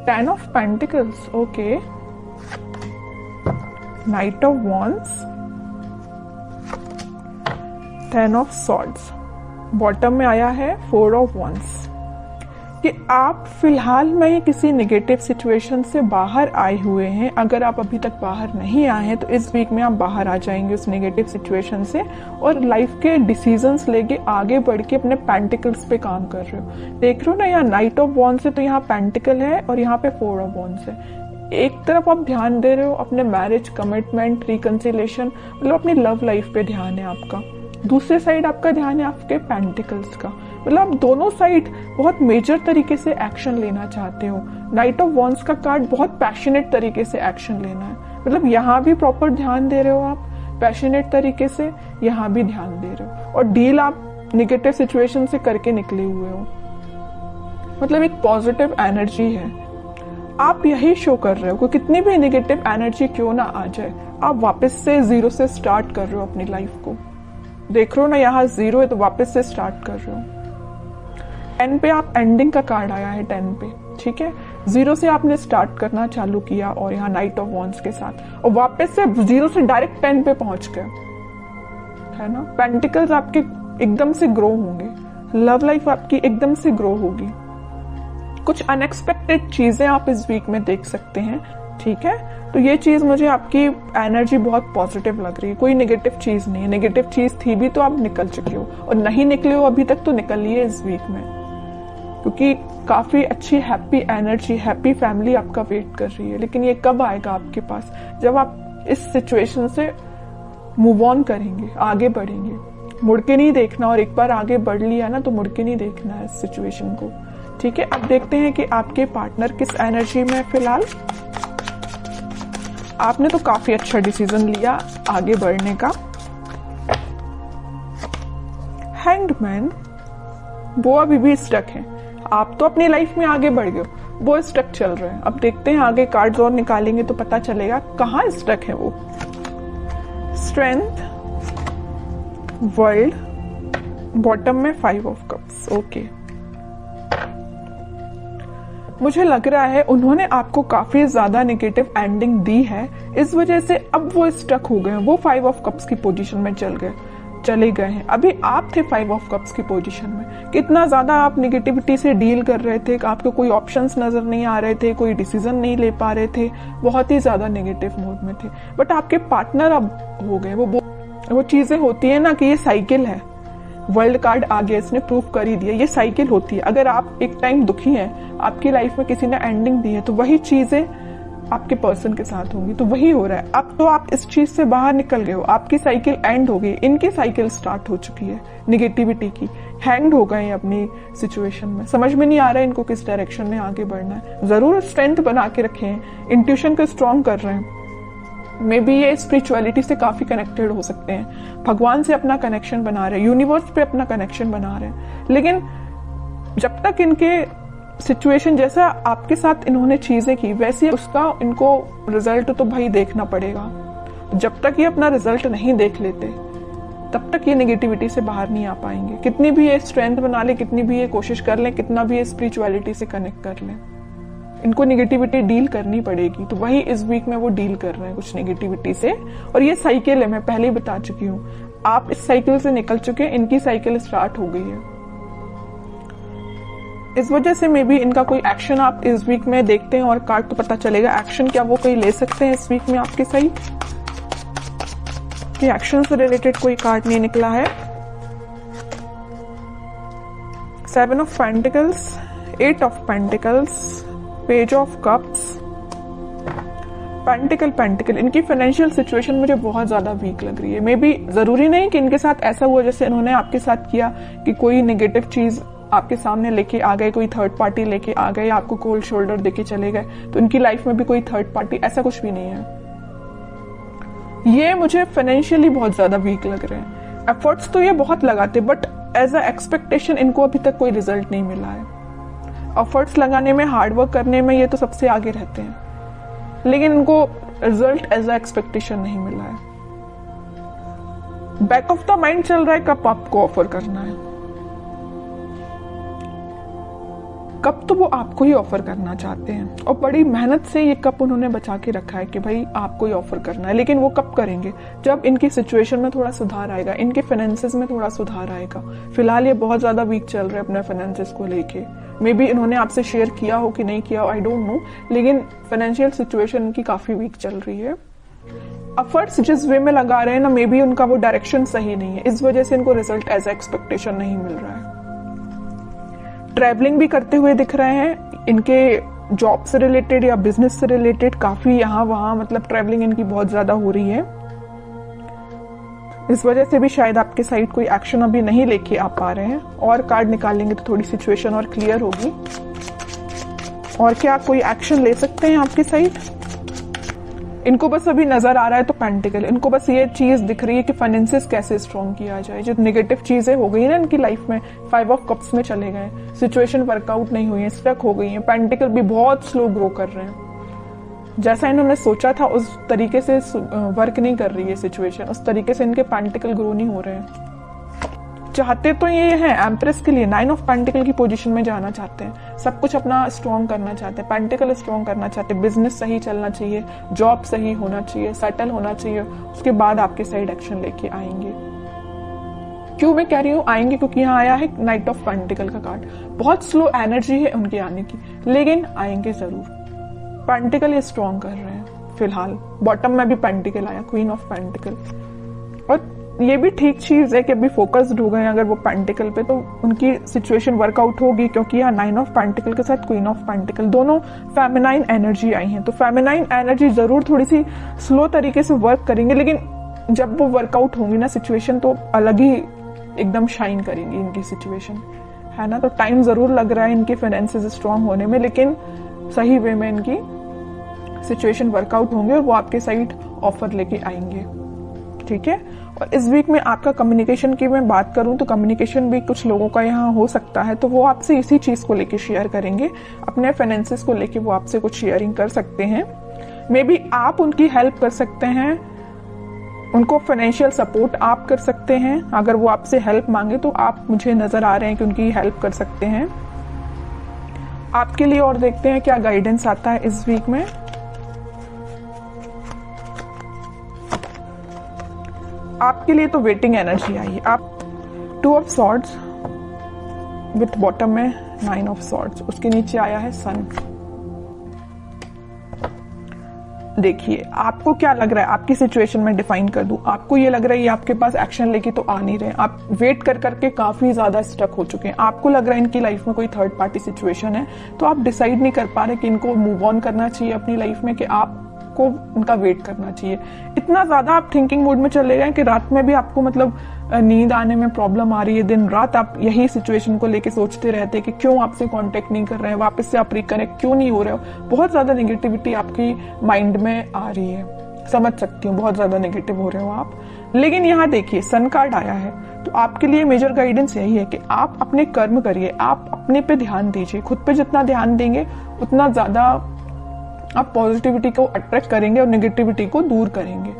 10 of pentacles, okay, night of wands, 10 of swords, bottom में आया है 4 ऑफ वॉन्ड्स। कि आप फिलहाल में किसी नेगेटिव सिचुएशन से बाहर आए हुए हैं। अगर आप अभी तक बाहर नहीं आए हैं तो इस वीक में आप बाहर आ जाएंगे उस नेगेटिव सिचुएशन से, और लाइफ के डिसीजंस लेके आगे बढ़ के अपने पेंटिकल्स पे काम कर रहे हो। देख रहे हो ना, यहाँ नाइट ऑफ वॉन्ड्स है तो यहाँ पेंटिकल है और यहाँ पे 4 ऑफ वॉन्ड्स है। एक तरफ आप ध्यान दे रहे हो अपने मैरिज, कमिटमेंट, रिकंसिलेशन, मतलब अपनी लव लाइफ पे ध्यान है आपका। दूसरे साइड आपका ध्यान है आपके पेंटिकल्स का, मतलब आप दोनों साइड बहुत मेजर तरीके से एक्शन लेना चाहते हो। नाइट ऑफ वॉन्ड्स का कार्ड बहुत पैशनेट तरीके से एक्शन लेना है, मतलब यहाँ भी प्रॉपर ध्यान दे रहे हो आप पैशनेट तरीके से, यहाँ भी ध्यान दे रहे हो, और डील आप निगेटिव सिचुएशन से करके निकले हुए हो। मतलब एक पॉजिटिव एनर्जी है, आप यही शो कर रहे हो कि कितनी भी नेगेटिव एनर्जी क्यों ना आ जाए, आप वापस से जीरो से स्टार्ट कर रहे हो अपनी लाइफ को। देख रहे हो ना, यहाँ 0 है तो वापस से स्टार्ट कर रहे हो। 10 पे आप एंडिंग का कार्ड आया है 10 पे, ठीक है, 0 से आपने स्टार्ट करना चालू किया और यहाँ नाइट ऑफ वॉन्ड्स के साथ, और वापस से 0 से डायरेक्ट 10 पे पहुंच गए, है ना। पेंटिकल्स आपके एकदम से ग्रो होंगे, लव लाइफ आपकी एकदम से ग्रो होगी। कुछ अनएक्सपेक्टेड चीजें आप इस वीक में देख सकते हैं, ठीक है। तो ये चीज मुझे आपकी एनर्जी बहुत पॉजिटिव लग रही है, कोई नेगेटिव चीज नहीं है। नेगेटिव चीज थी भी तो आप निकल चुके हो, और नहीं निकले हो अभी तक तो निकलिए इस वीक में, क्योंकि काफी अच्छी हैप्पी एनर्जी, हैप्पी फैमिली आपका वेट कर रही है। लेकिन ये कब आएगा आपके पास, जब आप इस सिचुएशन से मूव ऑन करेंगे, आगे बढ़ेंगे। मुड़ के नहीं देखना, और एक बार आगे बढ़ लिया ना तो मुड़ के नहीं देखना है इस सिचुएशन को, ठीक है। अब देखते हैं कि आपके पार्टनर किस एनर्जी में फिलहाल। आपने तो काफी अच्छा डिसीजन लिया आगे बढ़ने का। हैंग्ड मैन, वो अभी भी स्टक है। आप तो अपनी लाइफ में आगे बढ़ गए, वो स्टक चल रहे हैं। अब देखते हैं आगे कार्ड्स और निकालेंगे तो पता चलेगा कहाँ स्टक है वो। स्ट्रेंथ, वर्ल्ड, बॉटम में 5 ऑफ कप्स, ओके। मुझे लग रहा है उन्होंने आपको काफी ज्यादा नेगेटिव एंडिंग दी है, इस वजह से अब वो स्टक हो गए हैं। वो 5 ऑफ कप्स की पोजीशन में चले गए हैं। अभी आप थे 5 ऑफ कप्स की पोजीशन में। कितना ज्यादा आप नेगेटिविटी से डील कर रहे थे, आपको कोई ऑप्शंस नजर नहीं आ रहे थे, कोई डिसीजन नहीं ले पा रहे थे, बहुत ही ज्यादा नेगेटिव मोड में थे। बट आपके पार्टनर अब हो गए। वो चीजें होती है ना कि ये साइकिल है। वर्ल्ड कार्ड आ गया, इसने प्रूव कर ही दिया, ये साइकिल होती है। अगर आप एक टाइम दुखी हैं, आपकी लाइफ में किसी ने एंडिंग दी है, तो वही चीजें आपके पर्सन के साथ होंगी। तो वही हो रहा है। अब तो आप इस चीज से बाहर निकल गए हो, आपकी साइकिल एंड हो गई, इनकी साइकिल स्टार्ट हो चुकी है निगेटिविटी की। हैंग्ड हो गए अपनी सिचुएशन में, समझ में नहीं आ रहा है इनको किस डायरेक्शन में आगे बढ़ना है। जरूर स्ट्रेंथ बना के रखे हैं, इंट्यूशन को स्ट्रॉन्ग कर रहे हैं। मे बी ये स्पिरिचुअलिटी से काफी कनेक्टेड हो सकते हैं, भगवान से अपना कनेक्शन बना रहे हैं, यूनिवर्स पे अपना कनेक्शन बना रहे हैं। लेकिन जब तक इनके सिचुएशन जैसा आपके साथ इन्होंने चीजें की वैसे उसका इनको रिजल्ट तो भाई देखना पड़ेगा। जब तक ये अपना रिजल्ट नहीं देख लेते तब तक ये नेगेटिविटी से बाहर नहीं आ पाएंगे। कितनी भी ये स्ट्रेंथ बना ले, कितनी भी ये कोशिश कर ले, कितना भी ये स्पिरिचुअलिटी से कनेक्ट कर ले, इनको नेगेटिविटी डील करनी पड़ेगी। तो वही इस वीक में वो डील कर रहे हैं कुछ नेगेटिविटी से। और ये साइकिल है, मैं पहले ही बता चुकी हूँ। आप इस साइकिल से निकल चुके हैं, इनकी साइकिल स्टार्ट हो गई है। इस वजह से मे बी इनका कोई एक्शन आप इस वीक में देखते हैं और कार्ड तो पता चलेगा एक्शन क्या वो कोई ले सकते हैं इस वीक में आपके सही। कि एक्शन से रिलेटेड कोई कार्ड नहीं निकला है। 7 of pentacles, 8 of pentacles, page of cups, pentacle. इनकी फाइनेंशियल सिचुएशन मुझे बहुत ज्यादा वीक लग रही है। मे बी जरूरी नहीं कि इनके साथ ऐसा हुआ जैसे इन्होंने आपके साथ किया कि कोई नेगेटिव चीज आपके सामने लेके आ गए, कोई थर्ड पार्टी लेके आ गए, आपको कोल्ड शोल्डर देके चले गए। तो इनकी लाइफ में भी कोई थर्ड पार्टी, ऐसा कुछ भी नहीं है। ये मुझे फाइनेंशियली बहुत ज्यादा वीक लग रहे हैं। एफर्ट्स तो ये बहुत लगाते, बट एज अ एक्सपेक्टेशन इनको अभी तक कोई रिजल्ट नहीं मिला है। एफर्ट्स लगाने में, हार्डवर्क करने में ये तो सबसे आगे रहते हैं, लेकिन इनको रिजल्ट एज अ एक्सपेक्टेशन नहीं मिला है। बैक ऑफ द माइंड चल रहा है कब आपको ऑफर करना है। कप तो वो आपको ही ऑफर करना चाहते हैं और बड़ी मेहनत से ये कप उन्होंने बचा के रखा है कि भाई आपको ही ऑफर करना है। लेकिन वो कब करेंगे? जब इनकी सिचुएशन में थोड़ा सुधार आएगा, इनके फाइनेंसेस में थोड़ा सुधार आएगा। फिलहाल ये बहुत ज्यादा वीक चल रहे हैं अपने फाइनेंसेस को लेके। मे बी इन्होंने आपसे शेयर किया हो कि नहीं किया हो, आई डोंट नो, लेकिन फाइनेंशियल सिचुएशन इनकी काफी वीक चल रही है। एफर्ट्स जिस वे में लगा रहे हैं ना, मे बी उनका वो डायरेक्शन सही नहीं है, इस वजह से इनको रिजल्ट एज एक्सपेक्टेशन नहीं मिल रहा है। ट्रैवलिंग भी करते हुए दिख रहे हैं, इनके जॉब से रिलेटेड या बिजनेस से रिलेटेड काफी यहाँ वहां मतलब ट्रैवलिंग इनकी बहुत ज्यादा हो रही है। इस वजह से भी शायद आपके साइड कोई एक्शन अभी नहीं लेके आ पा रहे हैं। और कार्ड निकालेंगे तो थोड़ी सिचुएशन और क्लियर होगी। और क्या कोई एक्शन ले सकते हैं आपकी साइड? इनको बस अभी नजर आ रहा है तो पेंटिकल, इनको बस ये चीज दिख रही है कि फाइनेंसेस कैसे स्ट्रॉन्ग किया जाए। जो नेगेटिव चीजें हो गई ना इनकी लाइफ में, 5 ऑफ कप्स में चले गए, सिचुएशन वर्कआउट नहीं हुई है, स्टक हो गई है। पेंटिकल भी बहुत स्लो ग्रो कर रहे हैं, जैसा इन्होंने सोचा था उस तरीके से वर्क नहीं कर रही है सिचुएशन, उस तरीके से इनके पेंटिकल ग्रो नहीं हो रहे हैं। चाहते तो ये है एम्प्रेस के लिए 9 ऑफ पेंटिकल की पोजीशन में जाना चाहते हैं, सब कुछ अपना स्ट्रॉन्ग करना चाहते हैं, पेंटिकल स्ट्रॉन्ग करना चाहते हैं, बिजनेस सही चलना चाहिए, जॉब सही होना चाहिए, सेटल होना चाहिए, उसके बाद आपके साइड एक्शन लेके आएंगे। क्यों मैं कह रही हूँ आएंगे? क्योंकि यहाँ आया है नाइट ऑफ पेंटिकल का कार्ड। बहुत स्लो एनर्जी है उनके आने की, लेकिन आएंगे जरूर। पेंटिकल ये स्ट्रॉन्ग कर रहे हैं फिलहाल। बॉटम में भी पेंटिकल आया, क्वीन ऑफ पेंटिकल। और ये भी ठीक चीज है कि अभी फोकस्ड हो गए अगर वो पेंटिकल पे, तो उनकी सिचुएशन वर्कआउट होगी। क्योंकि यहाँ 9 ऑफ पेंटिकल के साथ क्वीन ऑफ पेंटिकल, दोनों फेमिनाइन एनर्जी आई हैं, तो फेमिनाइन एनर्जी जरूर थोड़ी सी स्लो तरीके से वर्क करेंगे, लेकिन जब वो वर्कआउट होंगी ना सिचुएशन, तो अलग ही एकदम शाइन करेंगी इनकी सिचुएशन, है ना। तो टाइम जरूर लग रहा है इनके फाइनेंसेस स्ट्रांग होने में, लेकिन सही वे में इनकी सिचुएशन वर्कआउट होंगे और वो आपके साइड ऑफर लेके आएंगे, ठीक है। और इस वीक में आपका कम्युनिकेशन की मैं बात करूं तो कम्युनिकेशन भी कुछ लोगों का यहाँ हो सकता है, तो वो आपसे इसी चीज को लेके शेयर करेंगे, अपने फाइनेंसेस को लेके वो आपसे कुछ शेयरिंग कर सकते हैं। मे बी आप उनकी हेल्प कर सकते हैं, उनको फाइनेंशियल सपोर्ट आप कर सकते हैं। अगर वो आपसे हेल्प मांगे तो आप, मुझे नजर आ रहे हैं कि उनकी हेल्प कर सकते हैं आपके लिए। और देखते हैं क्या गाइडेंस आता है इस वीक में। आपके लिए तो वेटिंग एनर्जी आई है। आप 2 ऑफ सॉर्ड्स विथ बॉटम में 9 ऑफ सॉर्ड्स, उसके नीचे आया है सन। देखिए आपको क्या लग रहा है, आपकी सिचुएशन में डिफाइन कर दूं। आपको ये लग रहा है ये आपके पास एक्शन लेके तो आ नहीं रहे, आप वेट कर करके काफी ज्यादा स्टक हो चुके हैं। आपको लग रहा है इनकी लाइफ में कोई थर्ड पार्टी सिचुएशन है, तो आप डिसाइड नहीं कर पा रहे कि इनको मूव ऑन करना चाहिए अपनी लाइफ में, कि आपको उनका वेट करना चाहिए। इतना ज्यादा आप थिंकिंग मोड में चले गए कि रात में भी आपको मतलब नींद आने में प्रॉब्लम आ रही है। दिन रात आप यही सिचुएशन को लेके सोचते रहते हैं कि क्यों आपसे कांटेक्ट नहीं कर रहे हैं, वापस से आप रिकनेक्ट क्यों नहीं हो रहे हो। बहुत ज्यादा नेगेटिविटी आपकी माइंड में आ रही है, समझ सकती हूँ, बहुत ज्यादा नेगेटिव हो रहे हो आप। लेकिन यहाँ देखिए सन कार्ड आया है, तो आपके लिए मेजर गाइडेंस यही है कि आप अपने कर्म करिए, आप अपने पे ध्यान दीजिए। खुद पे जितना ध्यान देंगे उतना ज्यादा आप पॉजिटिविटी को अट्रैक्ट करेंगे और नेगेटिविटी को दूर करेंगे,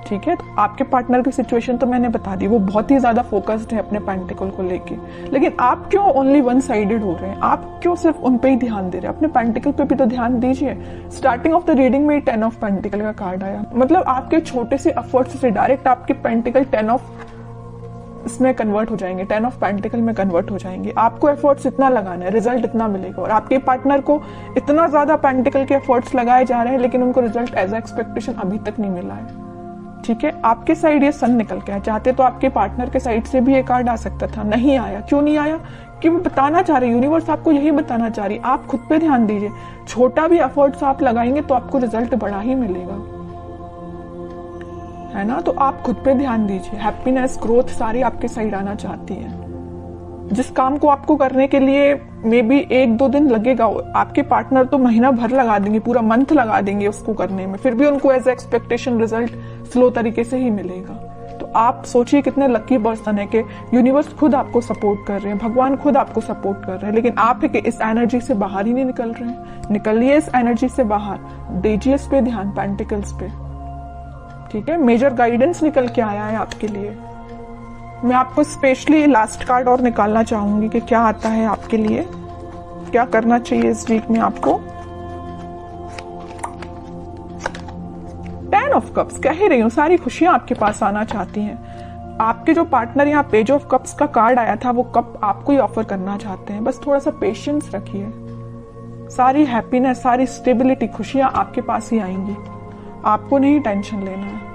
ठीक है। तो आपके पार्टनर की सिचुएशन तो मैंने बता दी, वो बहुत ही ज्यादा फोकस्ड है अपने पेंटिकल को लेके। लेकिन आप क्यों ओनली वन साइडेड हो रहे हैं? आप क्यों सिर्फ उन पे ही ध्यान दे रहे हैं? अपने पेंटिकल पे भी तो ध्यान दीजिए। स्टार्टिंग ऑफ द रीडिंग में 10 ऑफ पेंटिकल का कार्ड आया, मतलब आपके छोटे से एफर्ट्स से डायरेक्ट आपके पेंटिकल 10 ऑफ इसमें कन्वर्ट हो जाएंगे, 10 ऑफ पेंटिकल में कन्वर्ट हो जाएंगे। आपको एफर्ट्स इतना लगाना है, रिजल्ट इतना मिलेगा। और आपके पार्टनर को इतना ज्यादा पेंटिकल के एफर्ट्स लगाए जा रहे हैं, लेकिन उनको रिजल्ट एज एक्सपेक्टेशन अभी तक नहीं मिला है, ठीक है। आपके साइड ये सन निकल के आया, चाहते तो आपके पार्टनर के साइड से भी ये कार्ड आ सकता था, नहीं आया। क्यों नहीं आया? कि वो बताना चाह रहे, यूनिवर्स आपको यही बताना चाह रही, आप खुद पे ध्यान दीजिए। छोटा भी एफर्ट्स आप लगाएंगे तो आपको रिजल्ट बड़ा ही मिलेगा, है ना। तो आप खुद पे ध्यान दीजिए। हैप्पीनेस, ग्रोथ सारी आपके साइड आना चाहती है। जिस काम को आपको करने के लिए मे बी 1-2 दिन लगेगा, आपके पार्टनर तो महीना भर लगा देंगे, पूरा मंथ लगा देंगे उसको करने में, फिर भी उनको एज एक्सपेक्टेशन रिजल्ट स्लो तरीके से ही मिलेगा। तो आप सोचिए कितने लकी पर्सन है कि यूनिवर्स खुद आपको सपोर्ट कर रहे हैं, भगवान खुद आपको सपोर्ट कर रहे हैं, लेकिन आप इस एनर्जी से बाहर ही नहीं निकल रहे हैं। निकलिए इस एनर्जी से बाहर, दीजिए इस पे ध्यान, पेंटिकल्स पे, ठीक है। मेजर गाइडेंस निकल के आया है आपके लिए। मैं आपको स्पेशली लास्ट कार्ड और निकालना चाहूंगी कि क्या आता है आपके लिए। क्या करना चाहिए इस वीक में आपको? 10 ऑफ कप्स, कह ही रही हूँ सारी खुशियां आपके पास आना चाहती हैं। आपके जो पार्टनर यहाँ पेज ऑफ कप्स का कार्ड आया था, वो कप आपको ही ऑफर करना चाहते हैं। बस थोड़ा सा पेशेंस रखिए, सारी हैप्पीनेस, सारी स्टेबिलिटी, खुशियां आपके पास ही आएंगी। आपको नहीं टेंशन लेना है।